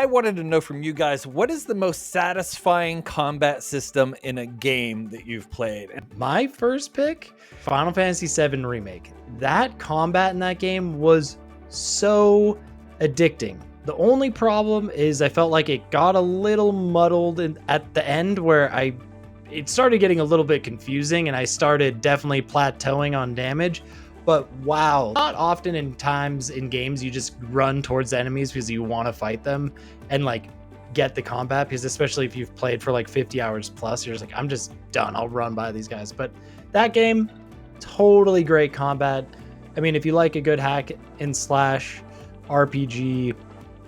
I wanted to know from you guys, what is the most satisfying combat system in a game that you've played? My first pick, Final Fantasy VII Remake. That combat in that game was so addicting. The only problem is I felt like it got a little muddled at the end where it started getting a little bit confusing and I started definitely plateauing on damage. But wow, not often in times in games you just run towards enemies because you want to fight them and like get the combat, because especially if you've played for like 50 hours plus, you're just like, I'm just done. I'll run by these guys. But that game, totally great combat. I mean, if you like a good hack and slash RPG,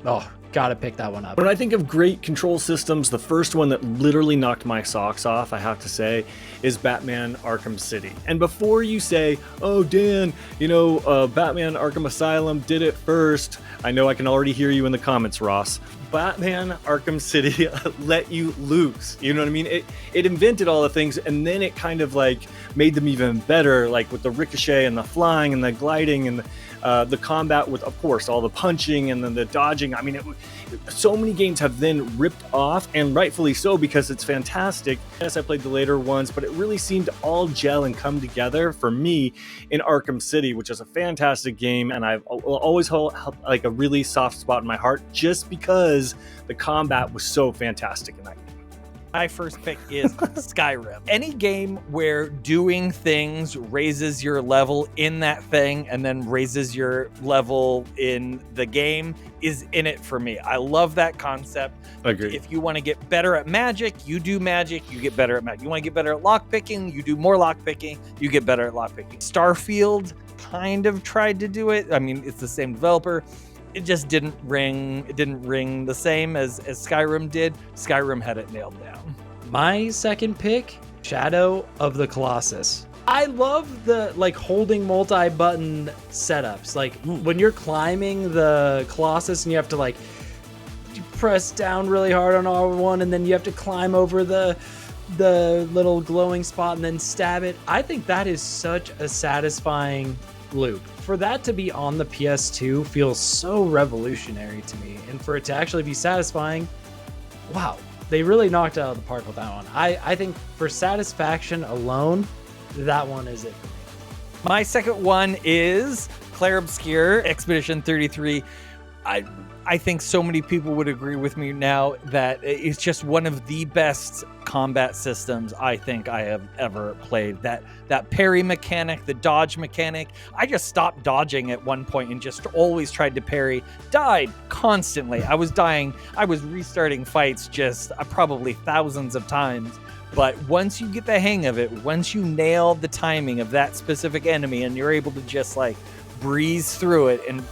oh, gotta pick that one up. When I think of great control systems, the first one that literally knocked my socks off, I have to say, is Batman Arkham City. And before you say, oh, Dan, Batman Arkham Asylum did it first, I know I can already hear you in the comments, Ross. Batman Arkham City let you loose. You know what I mean? It invented all the things, and then it kind of like made them even better, like with the ricochet and the flying and the gliding and the combat with, of course, all the punching and then the dodging. I mean, so many games have then ripped off, and rightfully so, because it's fantastic. Yes, I played the later ones, but it really seemed to all gel and come together for me in Arkham City, which is a fantastic game, and I've always held like a really soft spot in my heart just because the combat was so fantastic in that game. My first pick is Skyrim. Any game where doing things raises your level in that thing and then raises your level in the game is in it for me. I love that concept. Agreed. If you want to get better at magic, you do magic, you get better at magic. You want to get better at lockpicking, you do more lockpicking, you get better at lockpicking. Starfield kind of tried to do it. I mean, it's the same developer. It just didn't ring. It didn't ring the same as Skyrim did. Skyrim had it nailed down. My second pick, Shadow of the Colossus. I love the like holding multi-button setups. Like when you're climbing the Colossus and you have to like press down really hard on R1 and then you have to climb over the little glowing spot and then stab it. I think that is such a satisfying loop. For that to be on the PS2 feels so revolutionary to me, and for it to actually be satisfying, wow, they really knocked it out of the park with that one. I think for satisfaction alone, that one is it for me. My second one is Clair Obscur, Expedition 33. I think so many people would agree with me now that it's just one of the best combat systems I think I have ever played. That parry mechanic, the dodge mechanic. I just stopped dodging at one point and just always tried to parry. Died constantly. I was dying. I was restarting fights just probably thousands of times. But once you get the hang of it, once you nail the timing of that specific enemy and you're able to just like breeze through it and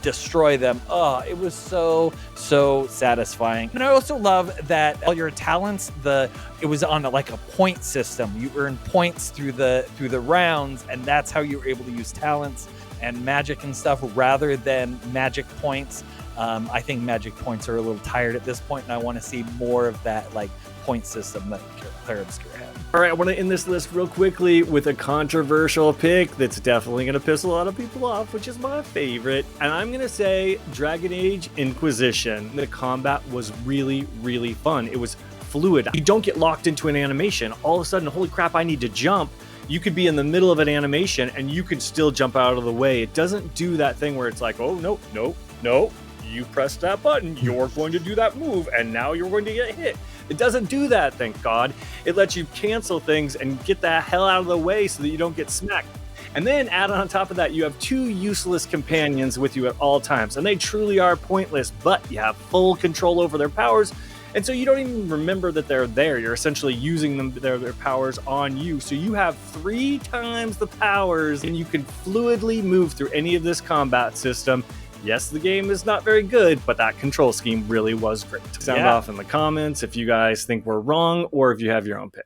destroy them. Oh, it was so satisfying. And I also love that all your talents, it was on like a point system. You earn points through the rounds, and that's how you were able to use talents and magic and stuff rather than magic points. I think magic points are a little tired at this point, and I want to see more of that like point system that Clair Obscur had. All right, I want to end this list real quickly with a controversial pick that's definitely going to piss a lot of people off, which is my favorite. And I'm going to say Dragon Age Inquisition. The combat was really, really fun. It was fluid. You don't get locked into an animation. All of a sudden, holy crap, I need to jump. You could be in the middle of an animation and you could still jump out of the way. It doesn't do that thing where it's like, oh, no. You press that button, you're going to do that move, and now you're going to get hit. It doesn't do that, thank God. It lets you cancel things and get the hell out of the way so that you don't get smacked. And then add on top of that, you have two useless companions with you at all times, and they truly are pointless, but you have full control over their powers, and so you don't even remember that they're there. You're essentially using their powers on you. So you have 3 times the powers, and you can fluidly move through any of this combat system. Yes, the game is not very good, but that control scheme really was great. Sound off in the comments if you guys think we're wrong or if you have your own pick.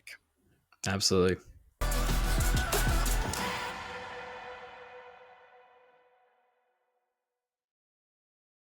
Absolutely.